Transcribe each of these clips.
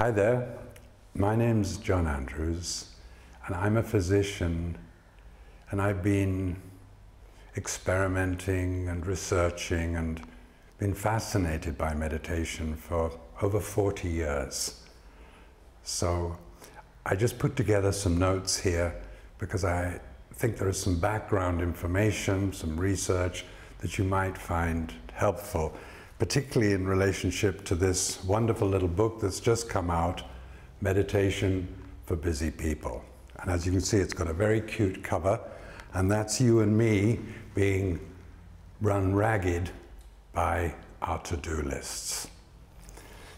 Hi there, my name's John Andrews and I'm a physician, and I've been experimenting and researching and been fascinated by meditation for over 40 years. So I just put together some notes here because I think there is some background information, some research that you might find helpful, particularly in relationship to this wonderful little book that's just come out, Meditation for Busy People. And as you can see, it's got a very cute cover, and that's you and me being run ragged by our to-do lists.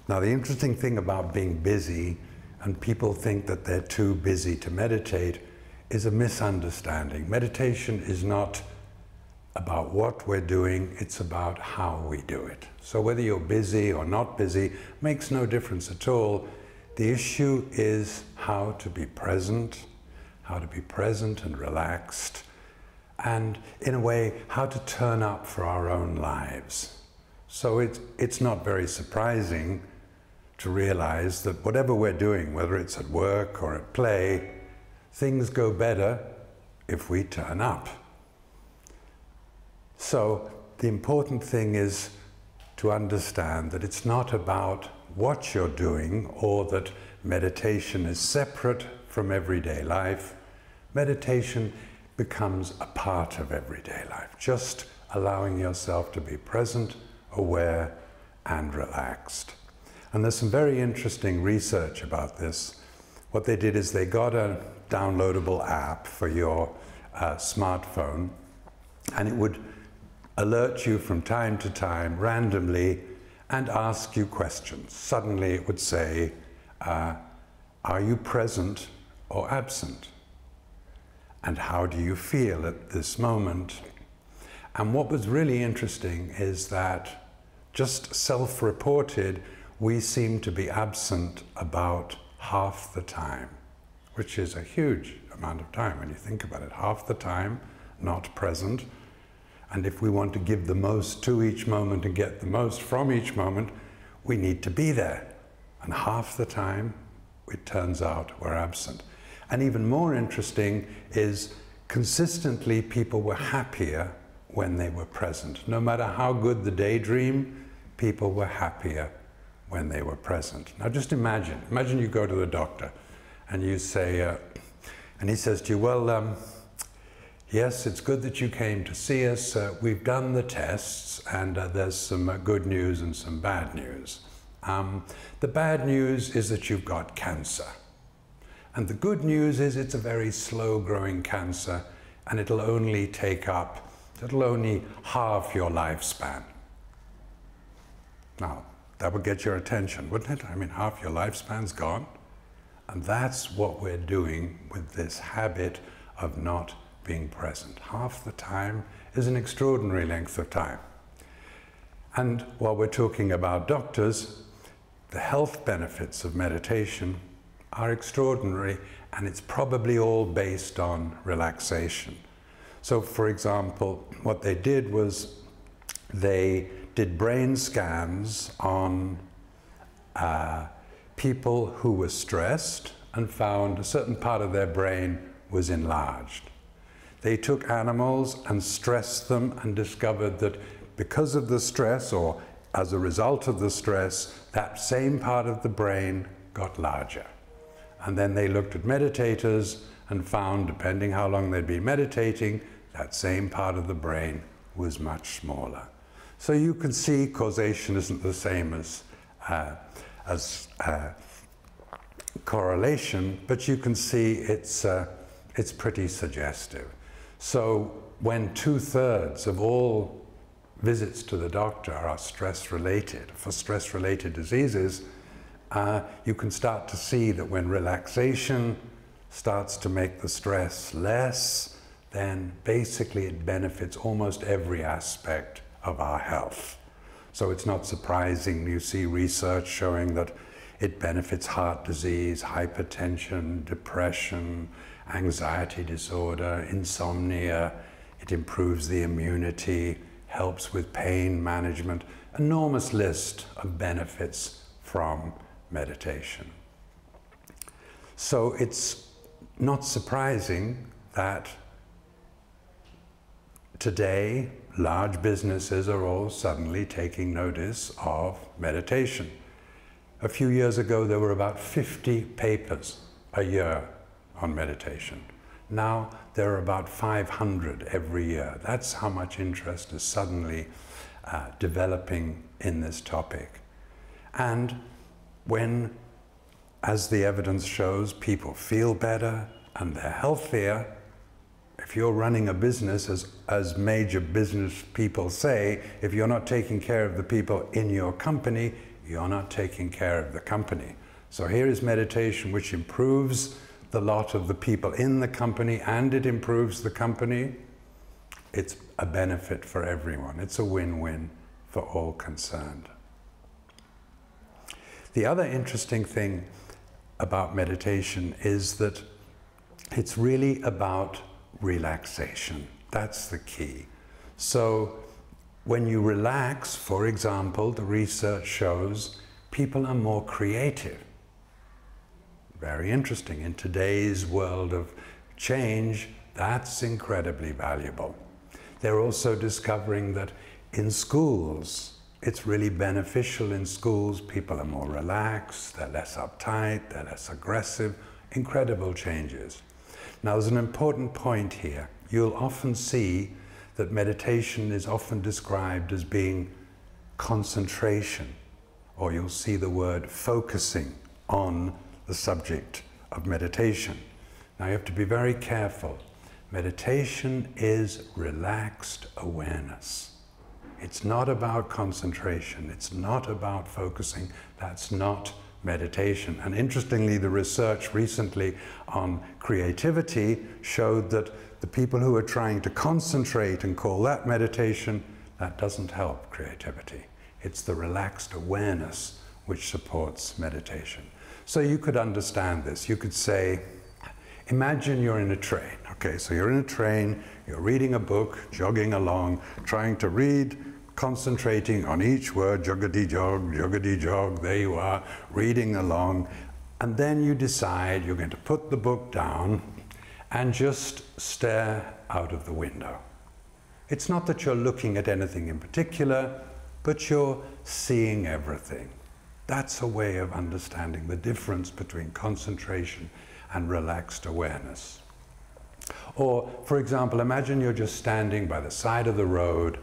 Now, the interesting thing about being busy, and people think that they're too busy to meditate, is a misunderstanding. Meditation is not about what we're doing, it's about how we do it. So whether you're busy or not busy makes no difference at all. The issue is how to be present and relaxed, and in a way, how to turn up for our own lives. So it's not very surprising to realize that whatever we're doing, whether it's at work or at play, things go better if we turn up. So the important thing is to understand that it's not about what you're doing, or that meditation is separate from everyday life. Meditation becomes a part of everyday life, just allowing yourself to be present, aware, and relaxed. And there's some very interesting research about this. What they did is they got a downloadable app for your smartphone, and it would alert you from time to time randomly and ask you questions. Suddenly it would say, are you present or absent? And how do you feel at this moment? And what was really interesting is that, just self-reported, we seem to be absent about half the time, which is a huge amount of time when you think about it. Half the time not present. And if we want to give the most to each moment and get the most from each moment, we need to be there. And half the time, it turns out we're absent. And even more interesting is, consistently people were happier when they were present. No matter how good the daydream, people were happier when they were present. Now just imagine you go to the doctor and you say, and he says to you, well, yes, it's good that you came to see us. We've done the tests, and there's some good news and some bad news. The bad news is that you've got cancer. And the good news is it's a very slow-growing cancer, and it'll only halve your lifespan. Now, that would get your attention, wouldn't it? I mean, half your lifespan's gone. And that's what we're doing with this habit of not being present. Half the time is an extraordinary length of time. And while we're talking about doctors, the health benefits of meditation are extraordinary, and it's probably all based on relaxation. So for example, what they did was they did brain scans on people who were stressed and found a certain part of their brain was enlarged. They took animals and stressed them and discovered that because of the stress, or as a result of the stress, that same part of the brain got larger. And then they looked at meditators and found, depending how long they'd been meditating, that same part of the brain was much smaller. So you can see causation isn't the same as correlation, but you can see it's pretty suggestive. So when 2/3 of all visits to the doctor are stress-related, for stress-related diseases, you can start to see that when relaxation starts to make the stress less, then basically it benefits almost every aspect of our health. So it's not surprising you see research showing that it benefits heart disease, hypertension, depression, anxiety disorder, insomnia. It improves the immunity, helps with pain management. Enormous list of benefits from meditation. So it's not surprising that today large businesses are all suddenly taking notice of meditation. A few years ago there were about 50 papers a year on meditation. Now there are about 500 every year. That's how much interest is suddenly developing in this topic. And when, as the evidence shows, people feel better and they're healthier, if you're running a business, as major business people say, if you're not taking care of the people in your company, you're not taking care of the company. So here is meditation which improves the lot of the people in the company, and it improves the company. It's a benefit for everyone. It's a win-win for all concerned. The other interesting thing about meditation is that it's really about relaxation. That's the key. So when you relax, for example, the research shows people are more creative. Very interesting. In today's world of change, that's incredibly valuable. They're also discovering that in schools, it's really beneficial in schools. People are more relaxed, they're less uptight, they're less aggressive. Incredible changes. Now, there's an important point here. You'll often see that meditation is often described as being concentration, or you'll see the word focusing on the subject of meditation. Now, you have to be very careful. Meditation is relaxed awareness. It's not about concentration. It's not about focusing. That's not meditation. And interestingly, the research recently on creativity showed that the people who are trying to concentrate and call that meditation, that doesn't help creativity. It's the relaxed awareness which supports meditation. So you could understand this. You could say, imagine you're in a train. Okay, so you're in a train, you're reading a book, jogging along, trying to read, concentrating on each word, joggity jog, there you are, reading along, and then you decide you're going to put the book down and just stare out of the window. It's not that you're looking at anything in particular, but you're seeing everything. That's a way of understanding the difference between concentration and relaxed awareness. Or, for example, imagine you're just standing by the side of the road,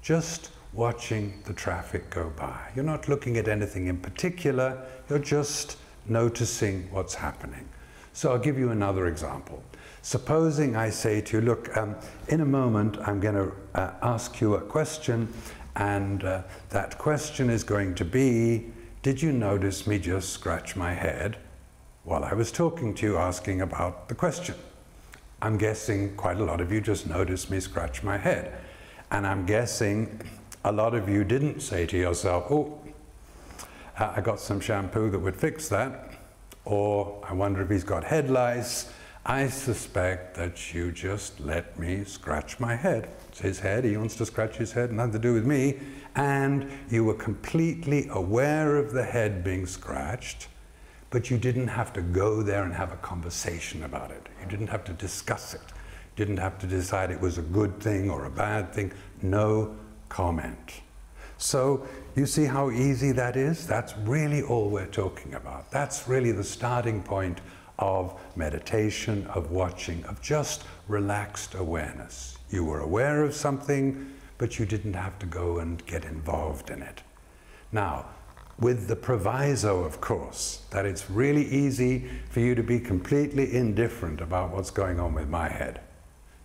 just watching the traffic go by. You're not looking at anything in particular, you're just noticing what's happening. So I'll give you another example. Supposing I say to you, look, in a moment I'm going to ask you a question, and that question is going to be, did you notice me just scratch my head while I was talking to you asking about the question? I'm guessing quite a lot of you just noticed me scratch my head. And I'm guessing a lot of you didn't say to yourself, oh, I got some shampoo that would fix that, or I wonder if he's got head lice. I suspect that you just let me scratch my head. It's his head, he wants to scratch his head, nothing to do with me. And you were completely aware of the head being scratched, but you didn't have to go there and have a conversation about it. You didn't have to discuss it. You didn't have to decide it was a good thing or a bad thing. No comment. So you see how easy that is? That's really all we're talking about. That's really the starting point of meditation, of watching, of just relaxed awareness. You were aware of something, but you didn't have to go and get involved in it. Now, with the proviso, of course, that it's really easy for you to be completely indifferent about what's going on with my head.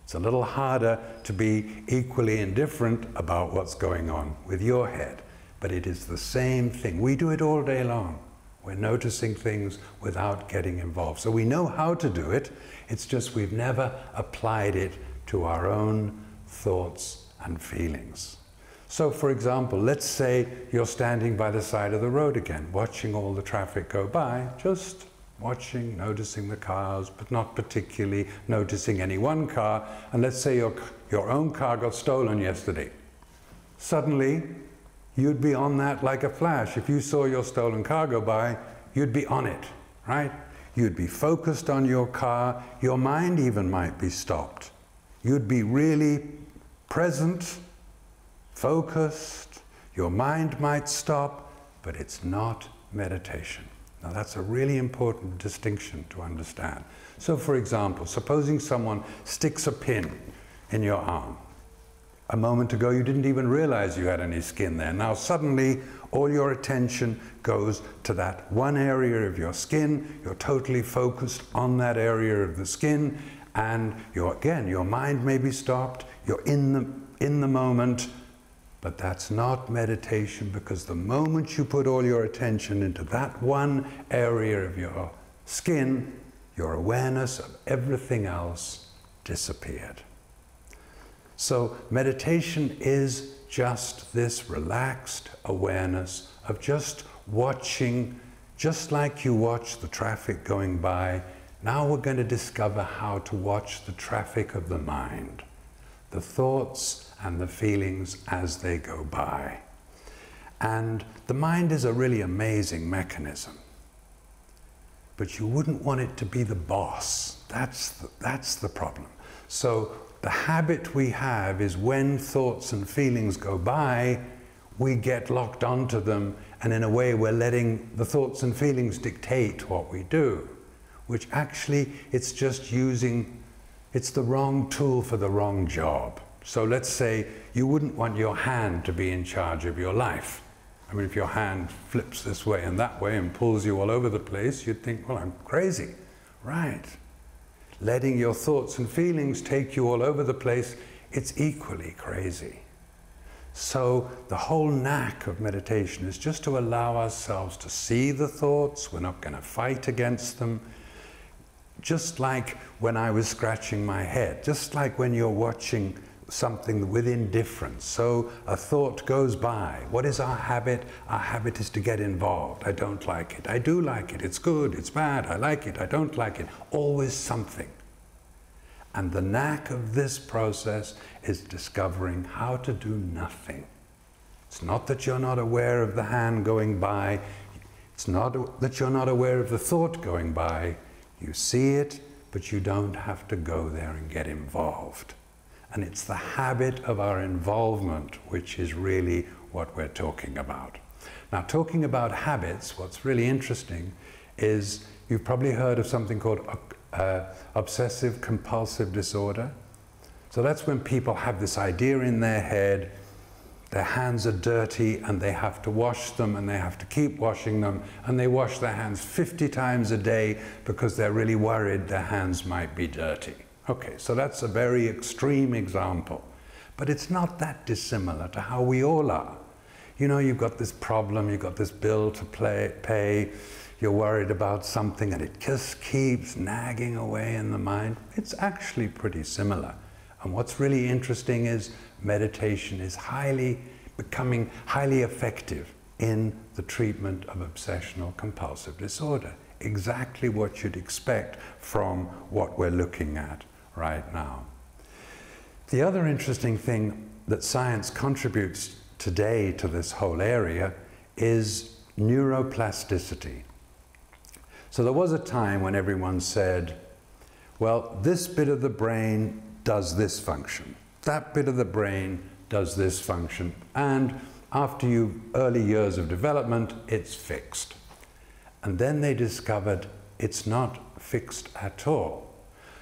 It's a little harder to be equally indifferent about what's going on with your head, but it is the same thing. We do it all day long. We're noticing things without getting involved. So we know how to do it, it's just we've never applied it to our own thoughts and feelings. So for example, let's say you're standing by the side of the road again, watching all the traffic go by, just watching, noticing the cars, but not particularly noticing any one car. And let's say your own car got stolen yesterday. Suddenly, you'd be on that like a flash. If you saw your stolen car go by, you'd be on it, right? You'd be focused on your car. Your mind even might be stopped. You'd be really present, focused. Your mind might stop, but it's not meditation. Now that's a really important distinction to understand. So for example, supposing someone sticks a pin in your arm. A moment ago you didn't even realize you had any skin there. Now suddenly all your attention goes to that one area of your skin. You're totally focused on that area of the skin, and again, your mind may be stopped. You're in the moment, but that's not meditation, because the moment you put all your attention into that one area of your skin, your awareness of everything else disappeared. So meditation is just this relaxed awareness of just watching, just like you watch the traffic going by. Now we're going to discover how to watch the traffic of the mind, the thoughts and the feelings as they go by. And the mind is a really amazing mechanism, but you wouldn't want it to be the boss. That's the problem. So the habit we have is when thoughts and feelings go by, we get locked onto them, and in a way we're letting the thoughts and feelings dictate what we do, which actually it's the wrong tool for the wrong job. So let's say you wouldn't want your hand to be in charge of your life. I mean, if your hand flips this way and that way and pulls you all over the place, you'd think, well, I'm crazy. Right. Letting your thoughts and feelings take you all over the place, it's equally crazy. So the whole knack of meditation is just to allow ourselves to see the thoughts. We're not going to fight against them. Just like when I was scratching my head, just like when you're watching something with indifference. So a thought goes by. What is our habit? Our habit is to get involved. I don't like it. I do like it. It's good. It's bad. I like it. I don't like it. Always something. And the knack of this process is discovering how to do nothing. It's not that you're not aware of the hand going by. It's not that you're not aware of the thought going by. You see it, but you don't have to go there and get involved. And it's the habit of our involvement which is really what we're talking about. Now, talking about habits, what's really interesting is you've probably heard of something called obsessive compulsive disorder. So that's when people have this idea in their head, their hands are dirty and they have to wash them and they have to keep washing them, and they wash their hands 50 times a day because they're really worried their hands might be dirty. Okay, so that's a very extreme example, but it's not that dissimilar to how we all are. You know, you've got this problem, you've got this bill to pay, you're worried about something and it just keeps nagging away in the mind. It's actually pretty similar. And what's really interesting is meditation is becoming highly effective in the treatment of obsessional compulsive disorder. Exactly what you'd expect from what we're looking at right now. The other interesting thing that science contributes today to this whole area is neuroplasticity. So there was a time when everyone said, well, this bit of the brain does this function, that bit of the brain does this function, and after early years of development, it's fixed. And then they discovered it's not fixed at all.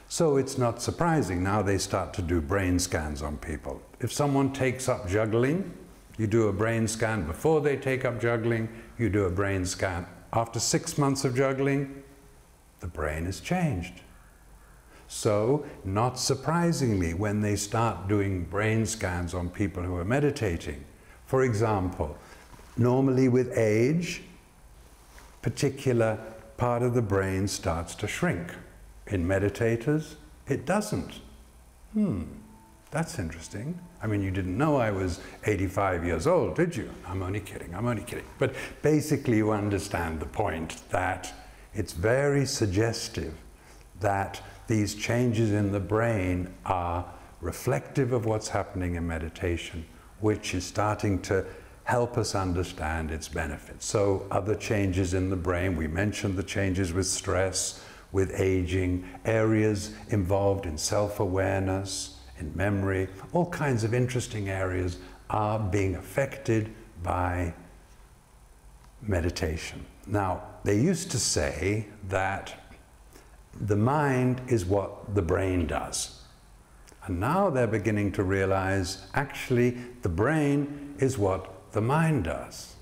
So it's not surprising. Now they start to do brain scans on people. If someone takes up juggling, you do a brain scan before they take up juggling, you do a brain scan after 6 months of juggling, the brain has changed. So, not surprisingly, when they start doing brain scans on people who are meditating, for example, normally with age, particular part of the brain starts to shrink. In meditators, it doesn't. That's interesting. I mean, you didn't know I was 85 years old, did you? I'm only kidding, I'm only kidding. But basically you understand the point that it's very suggestive that these changes in the brain are reflective of what's happening in meditation, which is starting to help us understand its benefits. So other changes in the brain, we mentioned the changes with stress, with aging, areas involved in self-awareness, in memory, all kinds of interesting areas are being affected by meditation. Now, they used to say that the mind is what the brain does. And now they're beginning to realize, actually, the brain is what the mind does.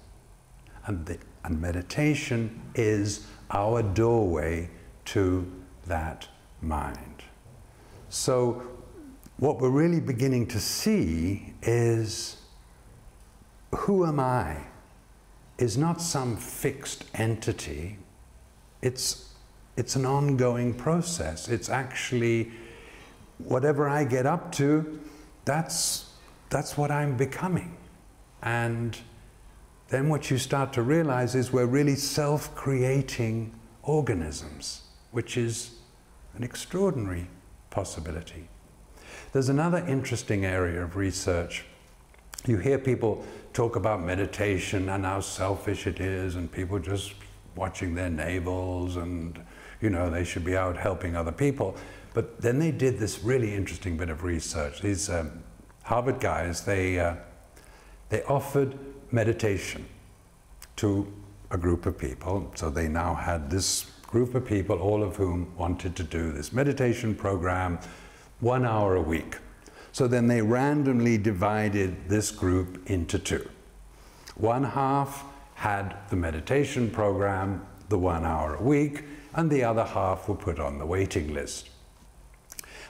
And meditation is our doorway to that mind. So what we're really beginning to see is, who am I? Is not some fixed entity. It's an ongoing process. It's actually, whatever I get up to, that's what I'm becoming. And then what you start to realize is we're really self-creating organisms, which is an extraordinary possibility. There's another interesting area of research. You hear people talk about meditation and how selfish it is, and people just watching their navels, and you know, they should be out helping other people. But then they did this really interesting bit of research. These Harvard guys, they offered meditation to a group of people. So they now had this group of people, all of whom wanted to do this meditation program 1 hour a week. So then they randomly divided this group into two. One half had the meditation program, the 1 hour a week, and the other half were put on the waiting list.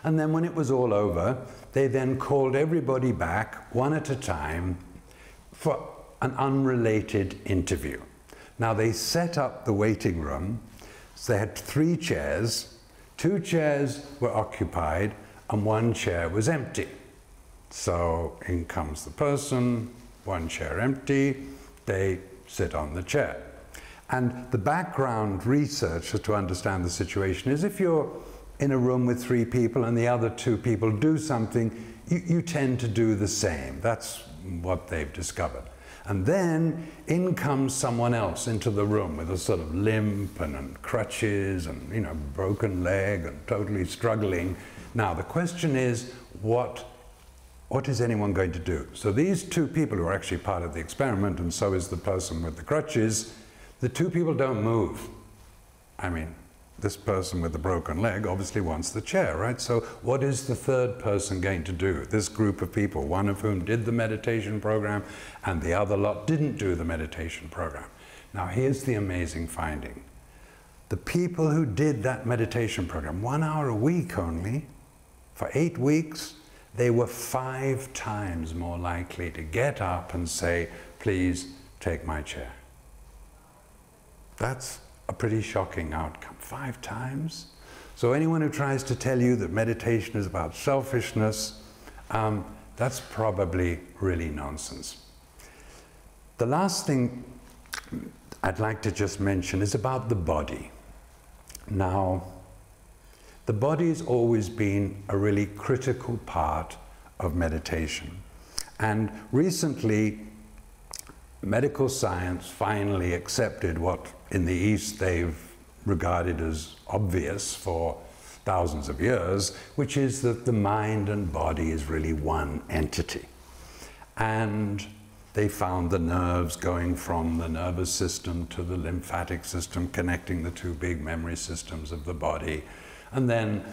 And then when it was all over, they then called everybody back one at a time for an unrelated interview. Now they set up the waiting room, so they had 3 chairs, 2 chairs were occupied, and 1 chair was empty. So in comes the person, 1 chair empty, they sit on the chair. And the background research to understand the situation is, if you're in a room with 3 people and the other 2 people do something, you tend to do the same. That's what they've discovered. And then in comes someone else into the room with a sort of limp and crutches and, you know, broken leg and totally struggling. Now the question is, what is anyone going to do? So these 2 people who are actually part of the experiment, and so is the person with the crutches, the 2 people don't move. I mean, this person with the broken leg obviously wants the chair, right? So what is the 3rd person going to do? This group of people, one of whom did the meditation program and the other lot didn't do the meditation program. Now here's the amazing finding. The people who did that meditation program, 1 hour a week only, for 8 weeks, they were 5 times more likely to get up and say, please take my chair. That's a pretty shocking outcome. 5 times? So anyone who tries to tell you that meditation is about selfishness, that's probably really nonsense. The last thing I'd like to just mention is about the body. Now, the body's always been a really critical part of meditation. And recently, medical science finally accepted what in the East they've regarded as obvious for thousands of years, which is that the mind and body is really one entity. And they found the nerves going from the nervous system to the lymphatic system, connecting the 2 big memory systems of the body. And then,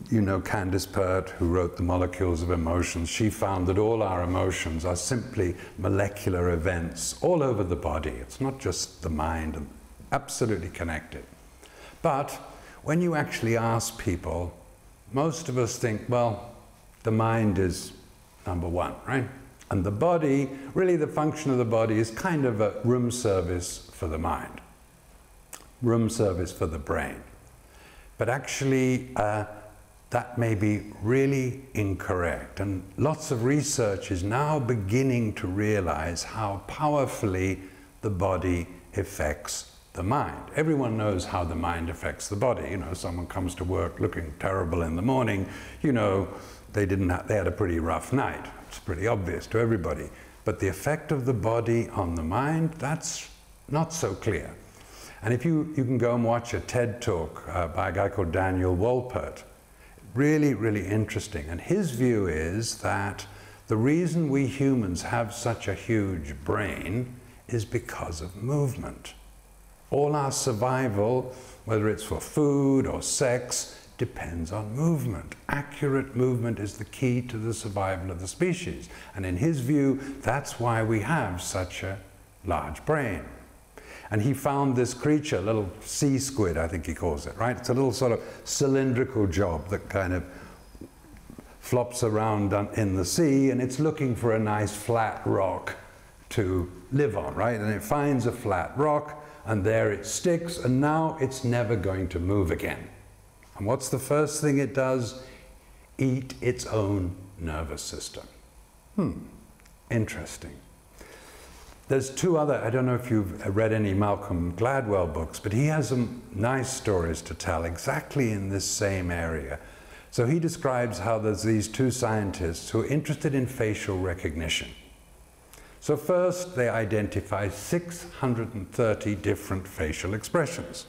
you know, Candace Pert, who wrote The Molecules of Emotions, she found that all our emotions are simply molecular events all over the body. It's not just the mind, and absolutely connected. But when you actually ask people, most of us think, well, the mind is number 1, right? And the body, really the function of the body is kind of a room service for the mind, room service for the brain. But actually, that may be really incorrect. And lots of research is now beginning to realize how powerfully the body affects the mind. Everyone knows how the mind affects the body. You know, someone comes to work looking terrible in the morning, you know, they had a pretty rough night. It's pretty obvious to everybody. But the effect of the body on the mind, that's not so clear. And if you can go and watch a TED talk by a guy called Daniel Wolpert, really, really interesting. And his view is that the reason we humans have such a huge brain is because of movement. All our survival, whether it's for food or sex, depends on movement. Accurate movement is the key to the survival of the species. And in his view, that's why we have such a large brain. And he found this creature, a little sea squid, I think he calls it, right? It's a little sort of cylindrical job that kind of flops around in the sea, and it's looking for a nice flat rock to live on, right? And it finds a flat rock, and there it sticks, and now it's never going to move again. And what's the first thing it does? Eat its own nervous system. Interesting. There's two other, I don't know if you've read any Malcolm Gladwell books, but he has some nice stories to tell exactly in this same area. So he describes how there's these two scientists who are interested in facial recognition. So first they identify 630 different facial expressions.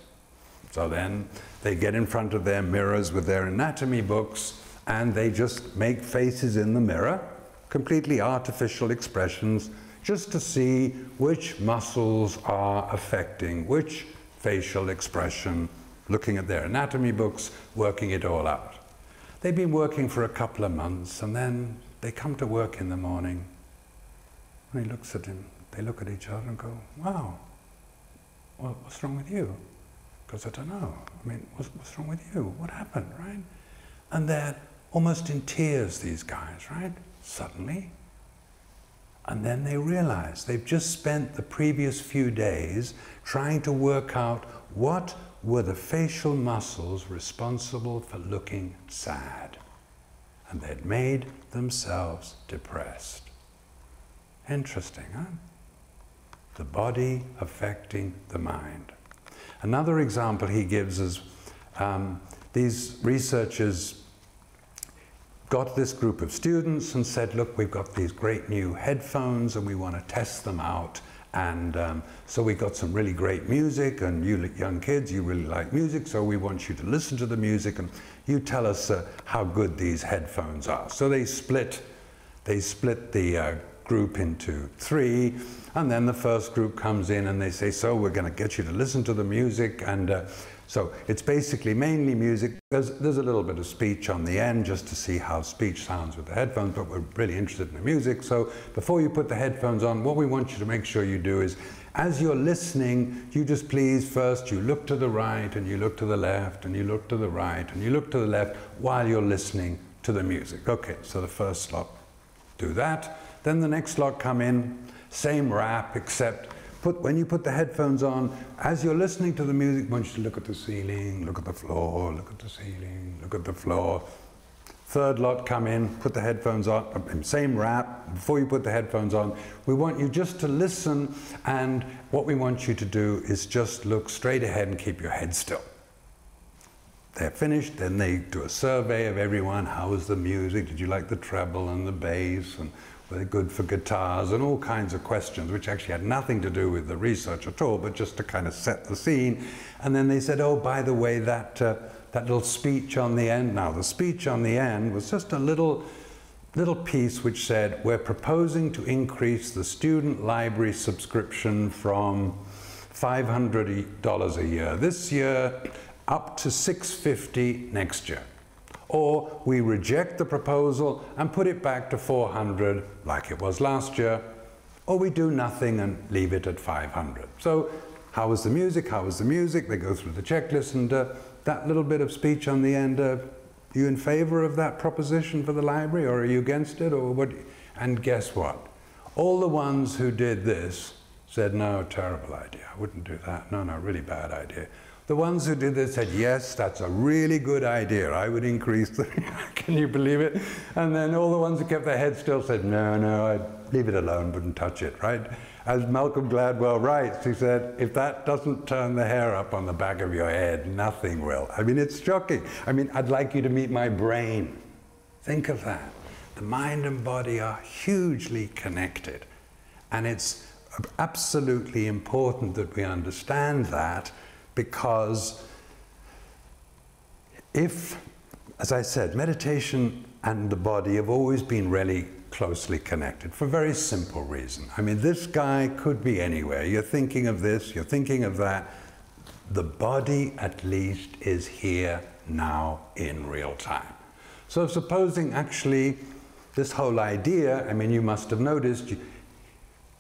So then they get in front of their mirrors with their anatomy books and they just make faces in the mirror, completely artificial expressions, just to see which muscles are affecting which facial expression, looking at their anatomy books, working it all out. They've been working for a couple of months, and then they come to work in the morning, and he looks at him, they look at each other and go, wow, well, what's wrong with you? Because I don't know, I mean, what's wrong with you? What happened, right? And they're almost in tears, these guys, right? Suddenly. And then they realize they've just spent the previous few days trying to work out what were the facial muscles responsible for looking sad. And they'd made themselves depressed. Interesting, huh? The body affecting the mind. Another example he gives is these researchers got this group of students and said, look, we've got these great new headphones and we want to test them out. And so we got some really great music, and you young kids, you really like music, so we want you to listen to the music and you tell us how good these headphones are. So they split the group into three, and then the first group comes in and they say, so we're going to get you to listen to the music, and so it's basically mainly music. There's a little bit of speech on the end just to see how speech sounds with the headphones, but we're really interested in the music. So before you put the headphones on, what we want you to make sure you do is, as you're listening, you just please first you look to the right and you look to the left and you look to the right and you look to the left while you're listening to the music. Okay, so the first lot do that. Then the next lot come in, same rap, except when you put the headphones on, as you're listening to the music, I want you to look at the ceiling, look at the floor, look at the ceiling, look at the floor. Third lot come in, put the headphones on, same rap. Before you put the headphones on, we want you just to listen, and what we want you to do is just look straight ahead and keep your head still. They're finished, then they do a survey of everyone. How was the music? Did you like the treble and the bass? And were they good for guitars? And all kinds of questions, which actually had nothing to do with the research at all, but just to kind of set the scene. And then they said, oh, by the way, that little speech on the end. Now, the speech on the end was just a little piece which said, we're proposing to increase the student library subscription from $500 a year this year up to $650 next year. Or we reject the proposal and put it back to $400 like it was last year, or we do nothing and leave it at $500. So how was the music? How was the music? They go through the checklist, and that little bit of speech on the end, are you in favor of that proposition for the library, or are you against it, or what? And guess what? All the ones who did this said, no, terrible idea, I wouldn't do that, no, really bad idea. The ones who did this said, yes, that's a really good idea, I would increase the, can you believe it? And then all the ones who kept their heads still said, no, I'd leave it alone, wouldn't touch it, right? As Malcolm Gladwell writes, he said, if that doesn't turn the hair up on the back of your head, nothing will. I mean, it's shocking. I mean, I'd like you to meet my brain. Think of that. The mind and body are hugely connected. And it's absolutely important that we understand that, because if, as I said, meditation and the body have always been really closely connected for a very simple reason. I mean, this guy could be anywhere. You're thinking of this, you're thinking of that. The body, at least, is here now in real time. So supposing actually this whole idea, I mean, you must have noticed,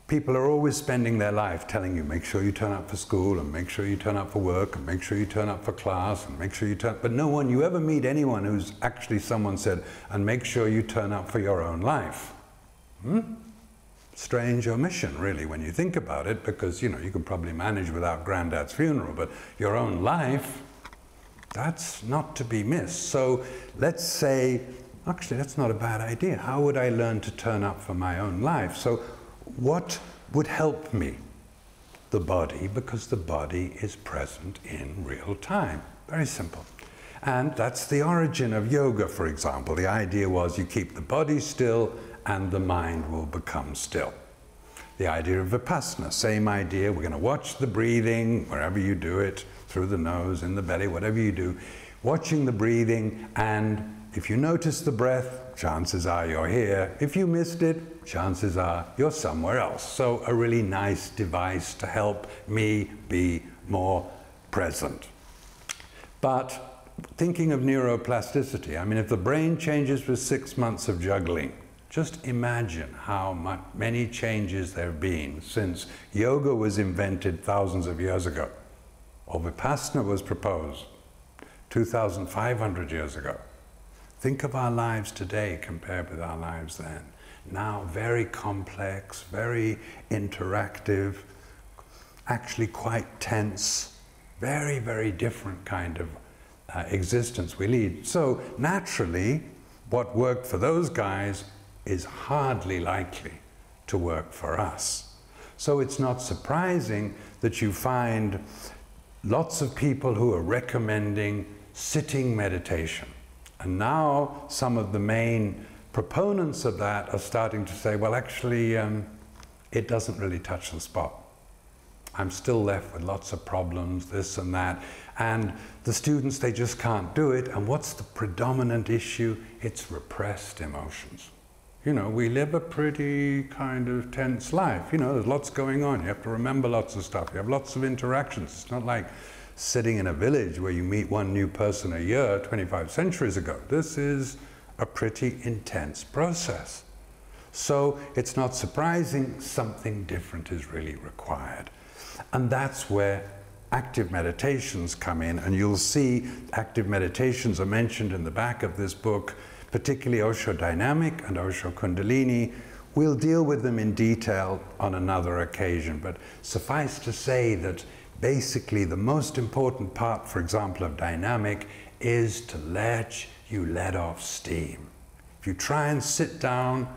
people are always spending their life telling you, make sure you turn up for school, and make sure you turn up for work, and make sure you turn up for class, and make sure you turn, but no one, you ever meet anyone who's actually, someone said, and make sure you turn up for your own life. Strange omission, really, when you think about it, because, you know, you can probably manage without granddad's funeral, but your own life, that's not to be missed. So let's say, actually, that's not a bad idea. How would I learn to turn up for my own life? So what would help me? The body, because the body is present in real time. Very simple. And that's the origin of yoga, for example. The idea was you keep the body still and the mind will become still. The idea of Vipassana, same idea. We're going to watch the breathing, wherever you do it, through the nose, in the belly, whatever you do, watching the breathing, and if you notice the breath, chances are you're here. If you missed it, chances are you're somewhere else. So a really nice device to help me be more present. But thinking of neuroplasticity, I mean, if the brain changes with 6 months of juggling, just imagine how many changes there have been since yoga was invented thousands of years ago, or Vipassana was proposed 2,500 years ago. Think of our lives today compared with our lives then. Now very complex, very interactive, actually quite tense, very, very different kind of existence we lead. So naturally, what worked for those guys is hardly likely to work for us. So it's not surprising that you find lots of people who are recommending sitting meditation. And now some of the main proponents of that are starting to say, well, actually, it doesn't really touch the spot. I'm still left with lots of problems, this and that. And the students, they just can't do it. And what's the predominant issue? It's repressed emotions. You know, we live a pretty kind of tense life. You know, there's lots going on. You have to remember lots of stuff. You have lots of interactions. It's not like sitting in a village where you meet one new person a year 25 centuries ago. This is a pretty intense process. So it's not surprising something different is really required. And that's where active meditations come in. And you'll see active meditations are mentioned in the back of this book, particularly Osho Dynamic and Osho Kundalini. We'll deal with them in detail on another occasion, but suffice to say that basically the most important part, for example, of dynamic is to let off steam. If you try and sit down,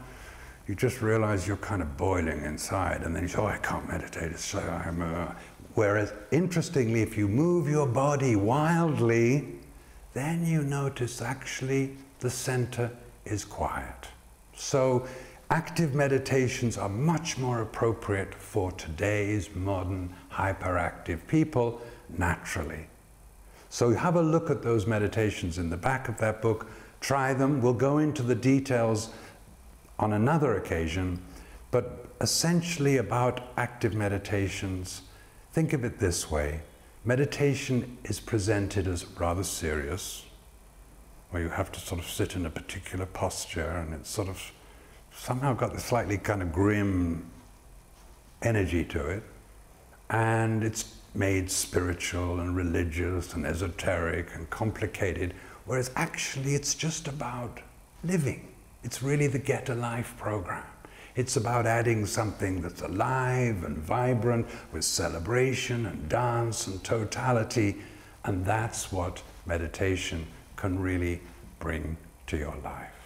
you just realize you're kind of boiling inside, and then you say, oh, I can't meditate, so whereas, interestingly, if you move your body wildly, then you notice actually the center is quiet. So active meditations are much more appropriate for today's modern hyperactive people naturally. So have a look at those meditations in the back of that book, try them. We'll go into the details on another occasion, but essentially about active meditations, think of it this way. Meditation is presented as rather serious, where you have to sort of sit in a particular posture, and it's sort of somehow got this slightly kind of grim energy to it, and it's made spiritual and religious and esoteric and complicated, whereas actually it's just about living. It's really the Get a Life program. It's about adding something that's alive and vibrant with celebration and dance and totality, and that's what meditation can really bring to your life.